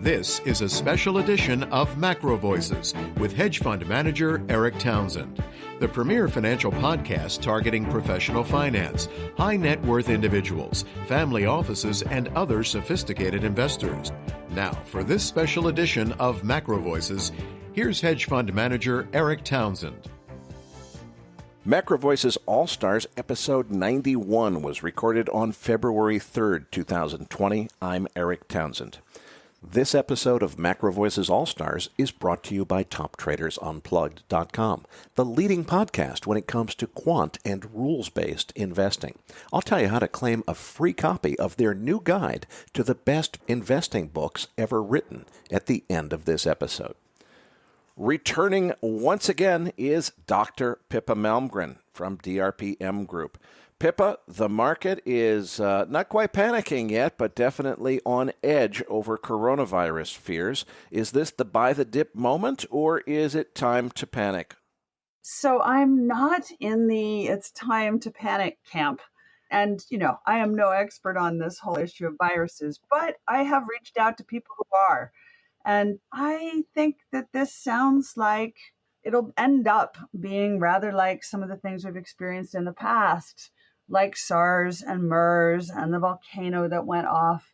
This is a special edition of Macro Voices with hedge fund manager Eric Townsend, the premier financial podcast targeting professional finance, high net worth individuals, family offices, and other sophisticated investors. Now, for this special edition of Macro Voices, here's hedge fund manager Eric Townsend. Macro Voices All-Stars episode 91 was recorded on February 3rd, 2020. I'm Eric Townsend. This episode of Macro Voices All-Stars is brought to you by TopTradersUnplugged.com, the leading podcast when it comes to quant and rules-based investing. I'll tell you how to claim a free copy of their new guide to the best investing books ever written at the end of this episode. Returning once again is Dr. Pippa Malmgren from DRPM Group. Pippa, the market is not quite panicking yet, but definitely on edge over coronavirus fears. Is this the buy the dip moment, or is it time to panic? So I'm not in the it's time to panic camp. And, I am no expert on this whole issue of viruses, but I have reached out to people who are. And I think that this sounds like it'll end up being rather like some of the things we've experienced in the past, like SARS and MERS and the volcano that went off,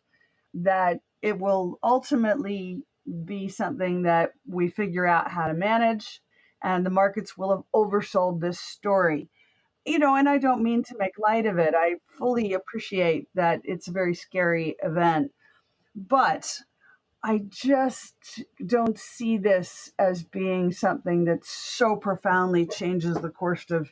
that it will ultimately be something that we figure out how to manage, and the markets will have oversold this story. And I don't mean to make light of it. I fully appreciate that it's a very scary event, but I just don't see this as being something that so profoundly changes the course of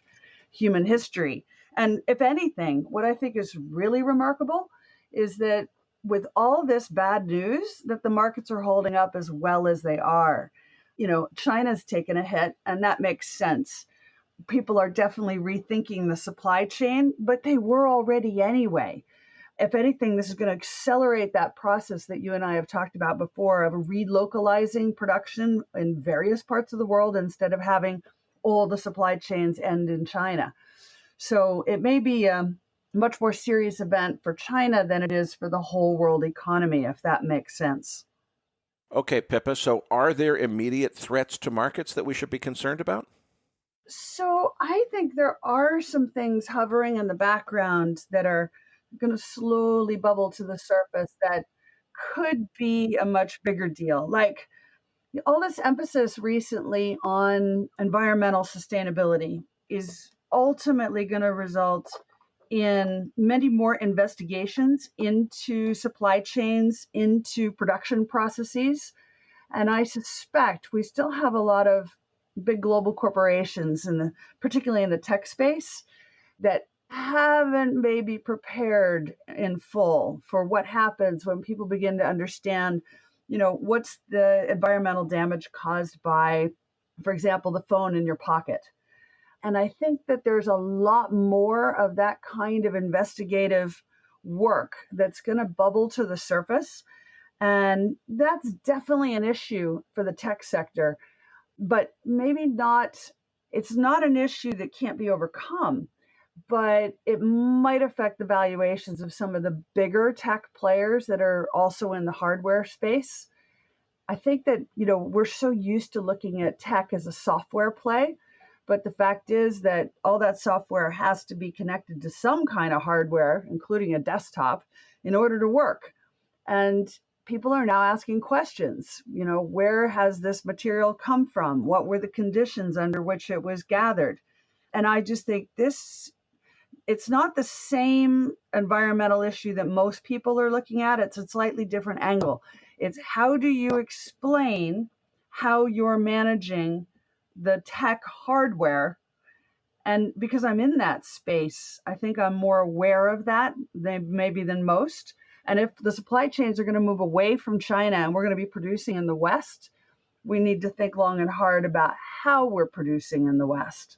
human history. And if anything, what I think is really remarkable is that with all this bad news, that the markets are holding up as well as they are. China's taken a hit, and that makes sense. People are definitely rethinking the supply chain, but they were already anyway. If anything, this is going to accelerate that process that you and I have talked about before of relocalizing production in various parts of the world instead of having all the supply chains end in China. So it may be a much more serious event for China than it is for the whole world economy, if that makes sense. Okay, Pippa, so are there immediate threats to markets that we should be concerned about? So I think there are some things hovering in the background that are going to slowly bubble to the surface that could be a much bigger deal. Like all this emphasis recently on environmental sustainability is ultimately going to result in many more investigations into supply chains, into production processes. And I suspect we still have a lot of big global corporations, particularly in the tech space, that haven't maybe prepared in full for what happens when people begin to understand, what's the environmental damage caused by, for example, the phone in your pocket. And I think that there's a lot more of that kind of investigative work that's going to bubble to the surface. And that's definitely an issue for the tech sector, but maybe not, it's not an issue that can't be overcome, but it might affect the valuations of some of the bigger tech players that are also in the hardware space. I think that, we're so used to looking at tech as a software play, but the fact is that all that software has to be connected to some kind of hardware, including a desktop, in order to work. And people are now asking questions, where has this material come from? What were the conditions under which it was gathered? And I just think it's not the same environmental issue that most people are looking at. It's a slightly different angle. It's how do you explain how you're managing the tech hardware? And because I'm in that space, I think I'm more aware of that maybe than most. And if the supply chains are going to move away from China and we're going to be producing in the West, we need to think long and hard about how we're producing in the West.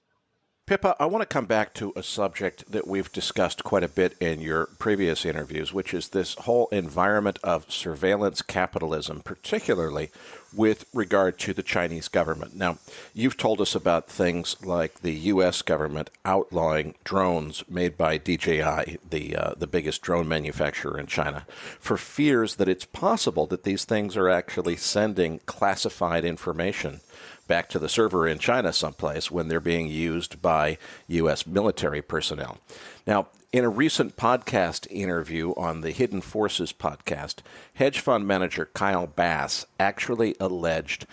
Pippa, I want to come back to a subject that we've discussed quite a bit in your previous interviews, which is this whole environment of surveillance capitalism, particularly with regard to the Chinese government. Now, you've told us about things like the U.S. government outlawing drones made by DJI, the biggest drone manufacturer in China, for fears that it's possible that these things are actually sending classified information back to the server in China someplace when they're being used by U.S. military personnel. Now, in a recent podcast interview on the Hidden Forces podcast, hedge fund manager Kyle Bass actually alleged,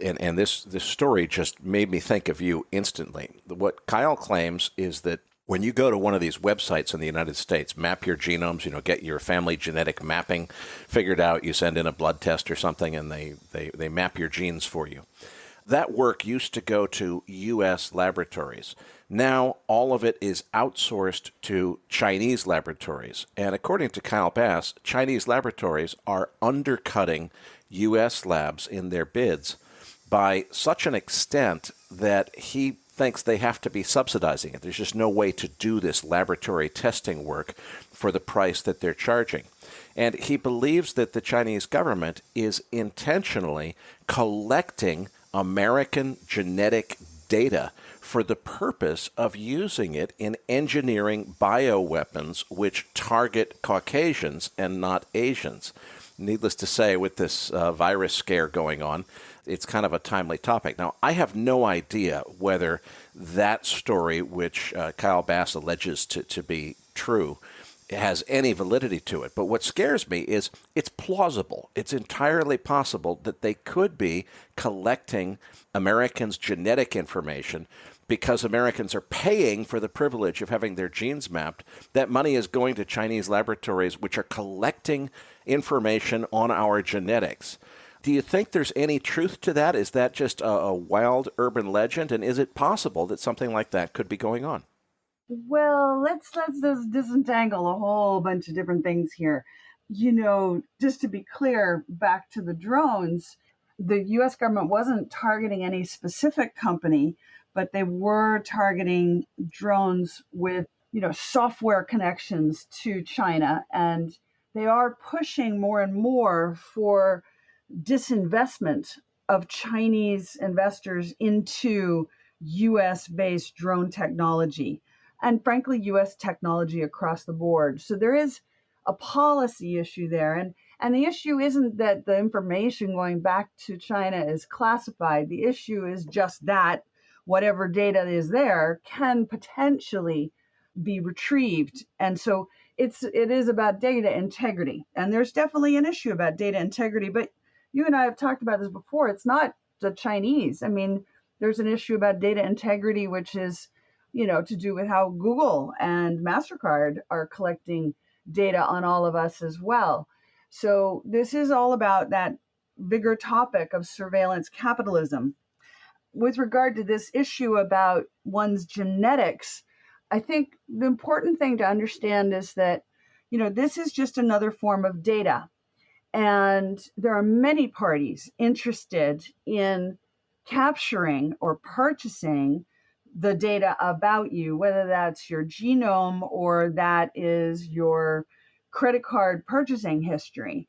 and this story just made me think of you instantly. What Kyle claims is that when you go to one of these websites in the United States, map your genomes, get your family genetic mapping figured out, you send in a blood test or something, and they map your genes for you. That work used to go to U.S. laboratories. Now, all of it is outsourced to Chinese laboratories. And according to Kyle Bass, Chinese laboratories are undercutting U.S. labs in their bids by such an extent that he thinks they have to be subsidizing it. There's just no way to do this laboratory testing work for the price that they're charging. And he believes that the Chinese government is intentionally collecting American genetic data for the purpose of using it in engineering bioweapons which target Caucasians and not Asians. Needless to say, with this virus scare going on, it's kind of a timely topic. Now, I have no idea whether that story, which Kyle Bass alleges to be true, has any validity to it. But what scares me is it's plausible. It's entirely possible that they could be collecting Americans' genetic information because Americans are paying for the privilege of having their genes mapped. That money is going to Chinese laboratories which are collecting information on our genetics. Do you think there's any truth to that? Is that just a wild urban legend? And is it possible that something like that could be going on? Well, let's just disentangle a whole bunch of different things here. Just to be clear, back to the drones, the US government wasn't targeting any specific company, but they were targeting drones with, software connections to China. And they are pushing more and more for disinvestment of Chinese investors into US based drone technology. And frankly, U.S. technology across the board. So there is a policy issue there. And the issue isn't that the information going back to China is classified. The issue is just that whatever data is there can potentially be retrieved. And so it is about data integrity. And there's definitely an issue about data integrity. But you and I have talked about this before. It's not the Chinese. I mean, there's an issue about data integrity, which is to do with how Google and MasterCard are collecting data on all of us as well. So this is all about that bigger topic of surveillance capitalism. With regard to this issue about one's genetics, I think the important thing to understand is that, this is just another form of data. And there are many parties interested in capturing or purchasing the data about you, whether that's your genome or that is your credit card purchasing history.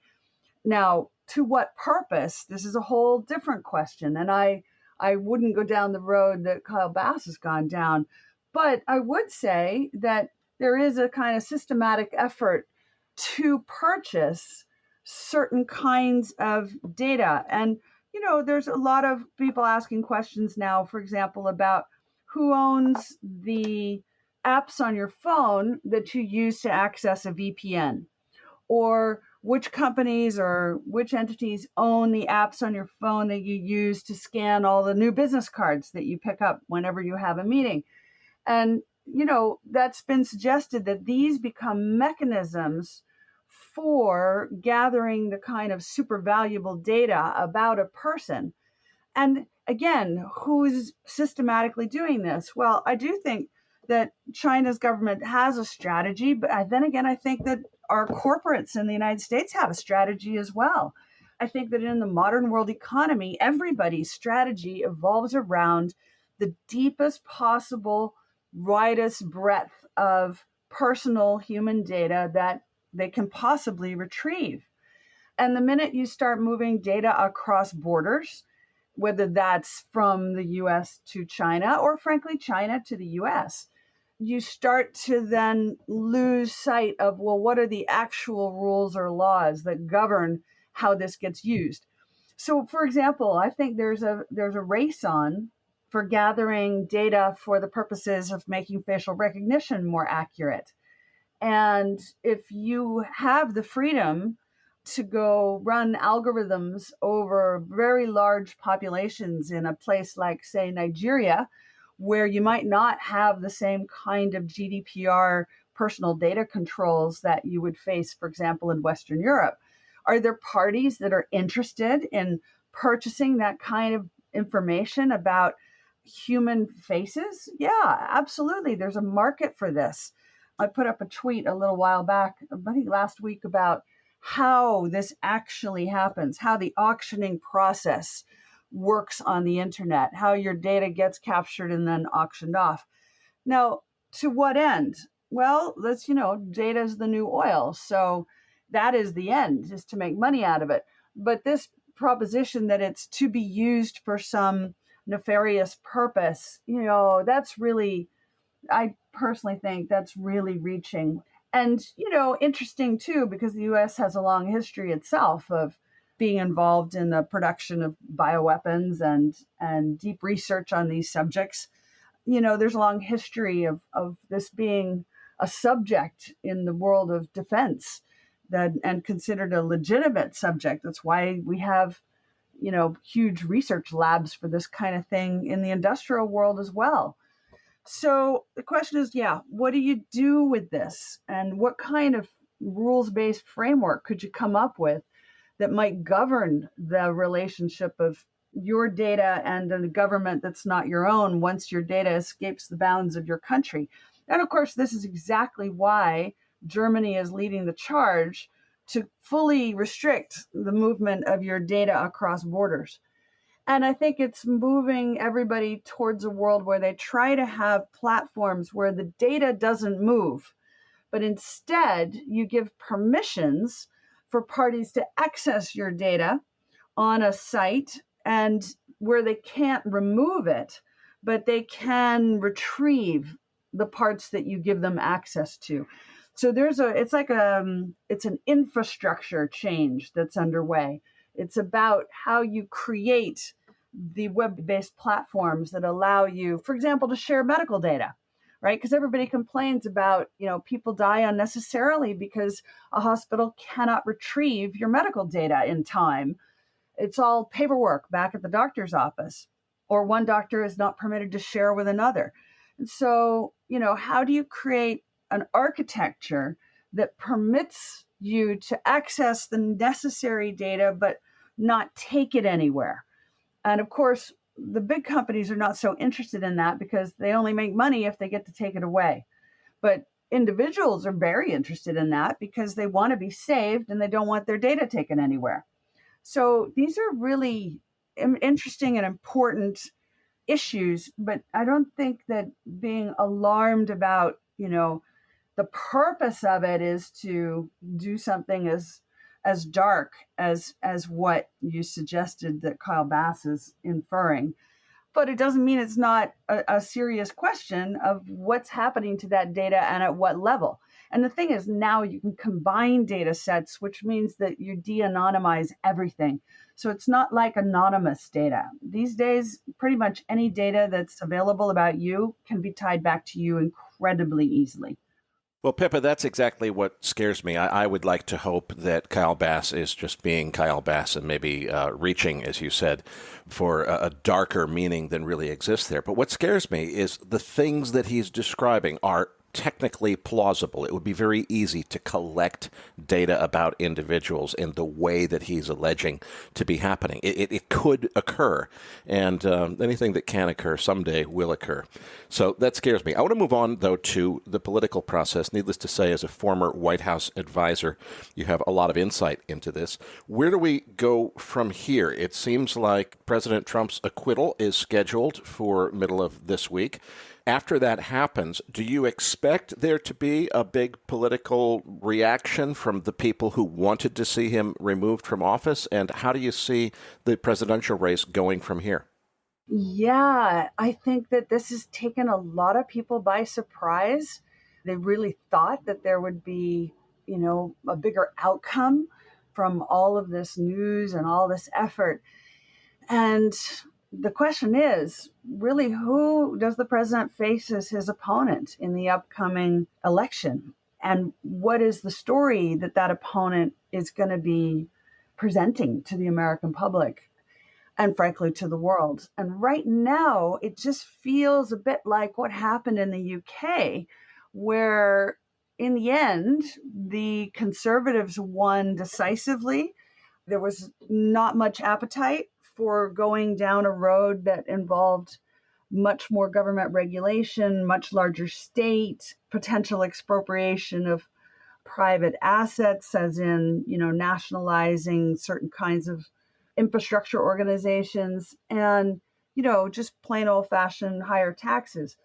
Now, to what purpose? This is a whole different question. And I wouldn't go down the road that Kyle Bass has gone down. But I would say that there is a kind of systematic effort to purchase certain kinds of data. And, there's a lot of people asking questions now, for example, about who owns the apps on your phone that you use to access a VPN, or which companies or which entities own the apps on your phone that you use to scan all the new business cards that you pick up whenever you have a meeting. And, that's been suggested that these become mechanisms for gathering the kind of super valuable data about a person. And again, who's systematically doing this? Well, I do think that China's government has a strategy, but then again, I think that our corporates in the United States have a strategy as well. I think that in the modern world economy, everybody's strategy evolves around the deepest possible widest breadth of personal human data that they can possibly retrieve. And the minute you start moving data across borders, whether that's from the US to China or frankly, China to the US, you start to then lose sight of, well, what are the actual rules or laws that govern how this gets used? So, for example, I think there's a race on for gathering data for the purposes of making facial recognition more accurate. And if you have the freedom to go run algorithms over very large populations in a place like, say, Nigeria, where you might not have the same kind of GDPR personal data controls that you would face, for example, in Western Europe, are there parties that are interested in purchasing that kind of information about human faces? Yeah, absolutely. There's a market for this. I put up a tweet a little while back, I think last week, about how this actually happens, how the auctioning process works on the internet, how your data gets captured and then auctioned off. Now, to what end? Well, data is the new oil. So that is the end, is to make money out of it. But this proposition that it's to be used for some nefarious purpose, that's really, I personally think that's really reaching. And, interesting too, because the US has a long history itself of being involved in the production of bioweapons and deep research on these subjects. There's a long history of this being a subject in the world of defense and considered a legitimate subject. That's why we have, huge research labs for this kind of thing in the industrial world as well. So the question is, what do you do with this? And what kind of rules-based framework could you come up with that might govern the relationship of your data and a government that's not your own once your data escapes the bounds of your country? And of course, this is exactly why Germany is leading the charge to fully restrict the movement of your data across borders. And I think it's moving everybody towards a world where they try to have platforms where the data doesn't move, but instead you give permissions for parties to access your data on a site and where they can't remove it, but they can retrieve the parts that you give them access to. So it's an infrastructure change that's underway. It's about how you create the web-based platforms that allow you, for example, to share medical data, right? Because everybody complains about, people die unnecessarily because a hospital cannot retrieve your medical data in time. It's all paperwork back at the doctor's office, or one doctor is not permitted to share with another. And so, how do you create an architecture that permits you to access the necessary data, but not take it anywhere? And of course, the big companies are not so interested in that because they only make money if they get to take it away. But individuals are very interested in that because they want to be saved and they don't want their data taken anywhere. So these are really interesting and important issues, but I don't think that being alarmed about, the purpose of it is to do something as dark as what you suggested that Kyle Bass is inferring. But it doesn't mean it's not a serious question of what's happening to that data and at what level. And the thing is, now you can combine data sets, which means that you de-anonymize everything. So it's not like anonymous data. These days, pretty much any data that's available about you can be tied back to you incredibly easily. Well, Pippa, that's exactly what scares me. I would like to hope that Kyle Bass is just being Kyle Bass and maybe reaching, as you said, for a darker meaning than really exists there. But what scares me is the things that he's describing are technically plausible. It would be very easy to collect data about individuals in the way that he's alleging to be happening. It could occur, and anything that can occur someday will occur. So that scares me. I want to move on, though, to the political process. Needless to say, as a former White House advisor, you have a lot of insight into this. Where do we go from here? It seems like President Trump's acquittal is scheduled for middle of this week. After that happens, do you expect there to be a big political reaction from the people who wanted to see him removed from office? And how do you see the presidential race going from here? Yeah, I think that this has taken a lot of people by surprise. They really thought that there would be, a bigger outcome from all of this news and all this effort. And the question is really, who does the president face as his opponent in the upcoming election? And what is the story that that opponent is going to be presenting to the American public? And frankly, to the world. And right now, it just feels a bit like what happened in the UK, where in the end, the Conservatives won decisively. There was not much appetite for going down a road that involved much more government regulation, much larger state, potential expropriation of private assets, as in, nationalizing certain kinds of infrastructure organizations, and, just plain old fashioned higher taxes.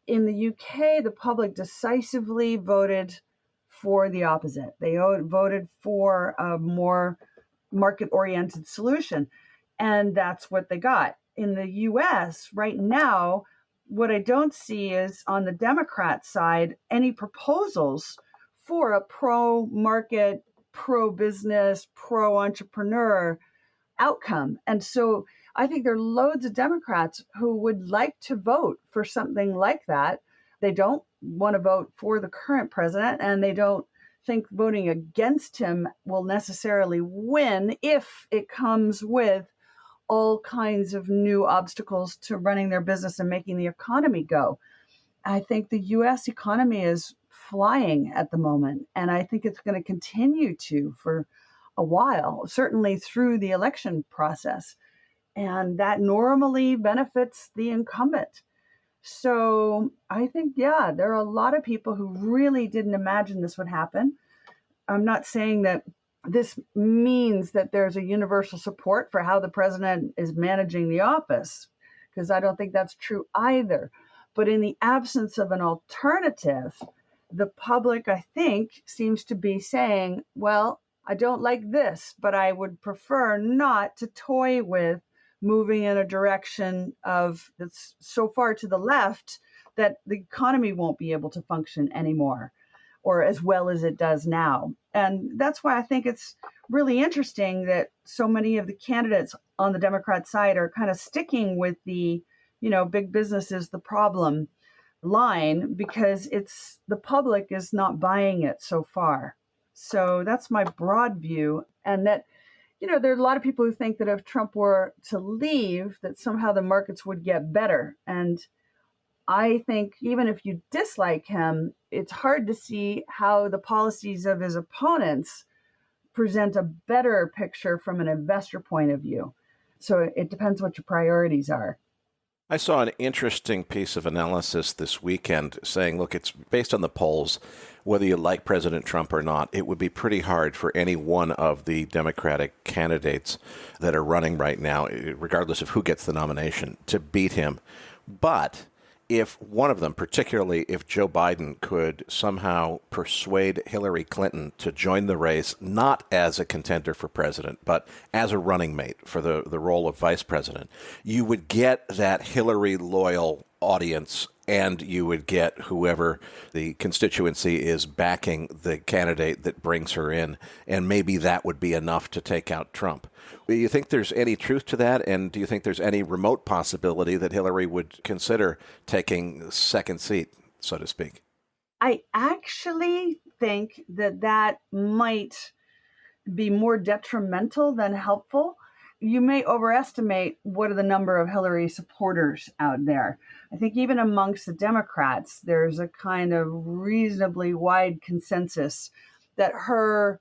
In the UK, the public decisively voted for the opposite. They voted for a more market oriented solution. And that's what they got. In the US right now, what I don't see is on the Democrat side any proposals for a pro market, pro business, pro entrepreneur outcome. And so I think there are loads of Democrats who would like to vote for something like that. They don't want to vote for the current president, and they don't think voting against him will necessarily win if it comes with all kinds of new obstacles to running their business and making the economy go. I think the US economy is flying at the moment, and I think it's going to continue to for a while, certainly through the election process. And that normally benefits the incumbent. So I think, yeah, there are a lot of people who really didn't imagine this would happen. I'm not saying that this means that there's a universal support for how the president is managing the office, because I don't think that's true either. But in the absence of an alternative, the public, I think, seems to be saying, well, I don't like this, but I would prefer not to toy with moving in a direction of that's so far to the left that the economy won't be able to function anymore or as well as it does now. And that's why I think it's really interesting that so many of the candidates on the Democrat side are kind of sticking with the, big business is the problem line, because it's the public is not buying it so far. So that's my broad view. And that, there are a lot of people who think that if Trump were to leave, that somehow the markets would get better. And I think even if you dislike him, it's hard to see how the policies of his opponents present a better picture from an investor point of view. So it depends what your priorities are. I saw an interesting piece of analysis this weekend saying, look, it's based on the polls, whether you like President Trump or not, it would be pretty hard for any one of the Democratic candidates that are running right now, regardless of who gets the nomination, to beat him. But if one of them, particularly if Joe Biden, could somehow persuade Hillary Clinton to join the race, not as a contender for president, but as a running mate for the role of vice president, you would get that Hillary loyal audience, and you would get whoever the constituency is backing the candidate that brings her in, and maybe that would be enough to take out Trump. Do you think there's any truth to that, and do you think there's any remote possibility that Hillary would consider taking second seat, so to speak? I actually think that that might be more detrimental than helpful. You may overestimate what are the number of Hillary supporters out there. I think even amongst the Democrats, there's a kind of reasonably wide consensus that her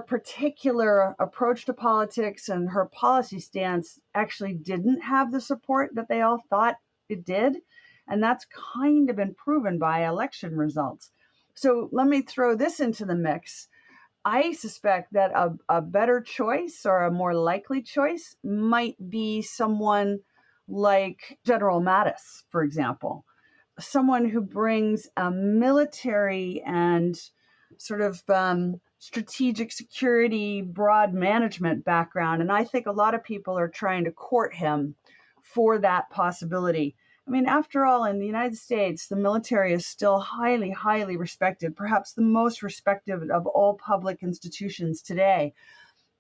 particular approach to politics and her policy stance actually didn't have the support that they all thought it did. And that's kind of been proven by election results. So let me throw this into the mix. I suspect that a better choice or a more likely choice might be someone like General Mattis, for example. someone who brings a military and sort of strategic security, broad management background. And I think a lot of people are trying to court him for that possibility. I mean, after all, in the United States, the military is still highly, highly respected, perhaps the most respected of all public institutions today.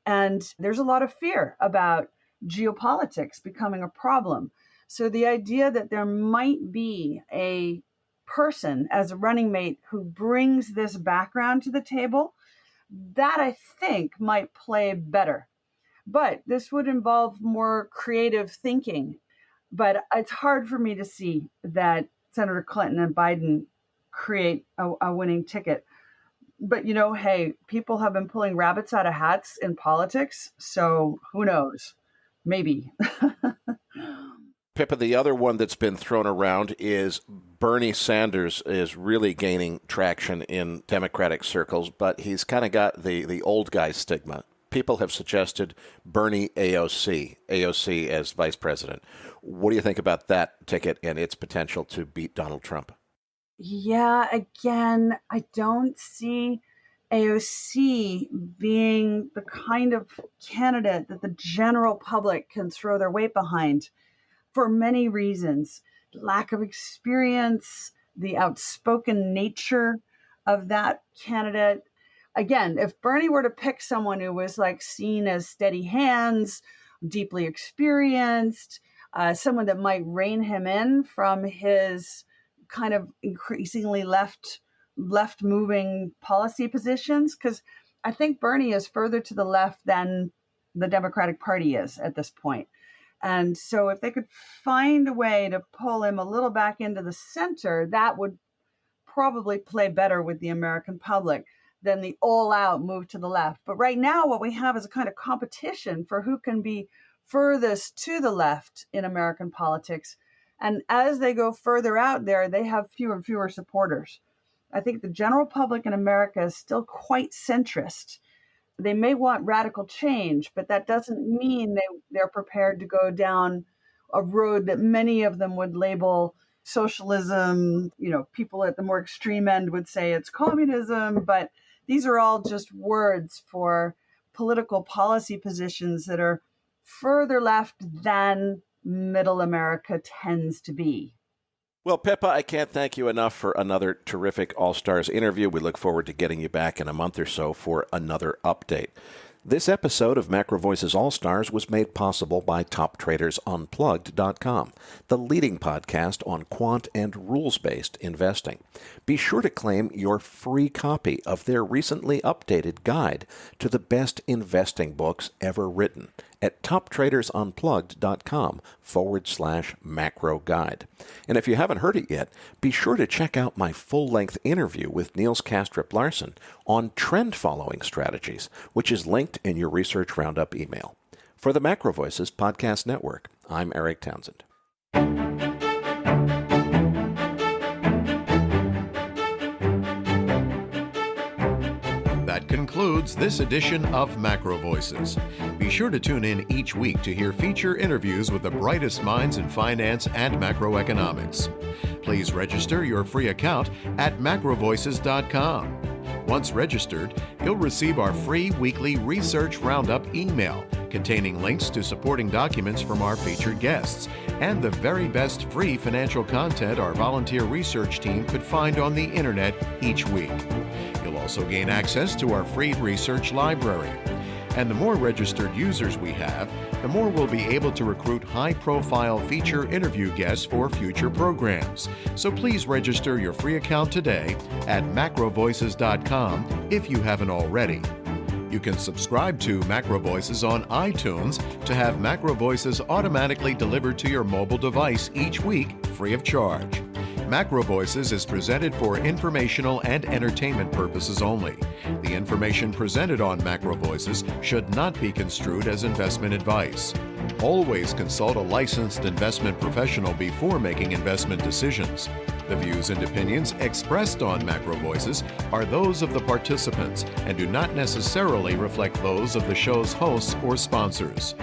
And there's a lot of fear about geopolitics becoming a problem. So the idea that there might be a person as a running mate who brings this background to the table, that I think might play better. But this would involve more creative thinking. But it's hard for me to see that Senator Clinton and Biden create a winning ticket. But, hey, people have been pulling rabbits out of hats in politics. So who knows? Maybe. Pippa, the other one that's been thrown around is Bernie Sanders is really gaining traction in Democratic circles, but he's kind of got the old guy stigma. People have suggested Bernie AOC as vice president. What do you think about that ticket and its potential to beat Donald Trump? Yeah, again, I don't see AOC being the kind of candidate that the general public can throw their weight behind for many reasons. Lack of experience, the outspoken nature of that candidate. Again, if Bernie were to pick someone who was seen as steady hands, deeply experienced, someone that might rein him in from his kind of increasingly left-moving policy positions, because I think Bernie is further to the left than the Democratic Party is at this point. And so if they could find a way to pull him a little back into the center, that would probably play better with the American public than the all-out move to the left. But right now, what we have is a kind of competition for who can be furthest to the left in American politics. And as they go further out there, they have fewer and fewer supporters. I think the general public in America is still quite centrist. They may want radical change, but that doesn't mean they're prepared to go down a road that many of them would label socialism. People at the more extreme end would say it's communism, but these are all just words for political policy positions that are further left than middle America tends to be. Well, Pippa, I can't thank you enough for another terrific All-Stars interview. We look forward to getting you back in a month or so for another update. This episode of Macro Voices All-Stars was made possible by TopTradersUnplugged.com, the leading podcast on quant and rules-based investing. Be sure to claim your free copy of their recently updated guide to the best investing books ever written at TopTradersUnplugged.com/macro guide. And if you haven't heard it yet, be sure to check out my full-length interview with Niels Kastrup-Larsen on trend-following strategies, which is linked in your Research Roundup email. For the Macro Voices Podcast Network, I'm Eric Townsend. That concludes this edition of Macro Voices. Be sure to tune in each week to hear feature interviews with the brightest minds in finance and macroeconomics. Please register your free account at macrovoices.com. Once registered, you'll receive our free weekly Research Roundup email containing links to supporting documents from our featured guests and the very best free financial content our volunteer research team could find on the internet each week. You'll also gain access to our free research library. And the more registered users we have, the more we'll be able to recruit high-profile feature interview guests for future programs. So please register your free account today at macrovoices.com if you haven't already. You can subscribe to Macro Voices on iTunes to have Macro Voices automatically delivered to your mobile device each week free of charge. Macro Voices is presented for informational and entertainment purposes only. The information presented on Macro Voices should not be construed as investment advice. Always consult a licensed investment professional before making investment decisions. The views and opinions expressed on Macro Voices are those of the participants and do not necessarily reflect those of the show's hosts or sponsors.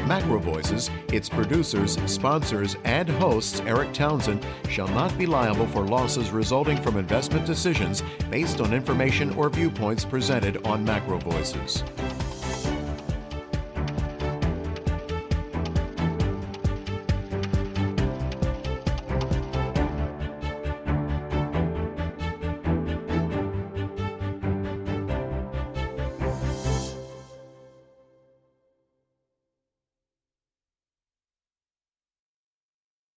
Macro Voices, its producers, sponsors, and hosts, Eric Townsend, shall not be liable for losses resulting from investment decisions based on information or viewpoints presented on Macro Voices.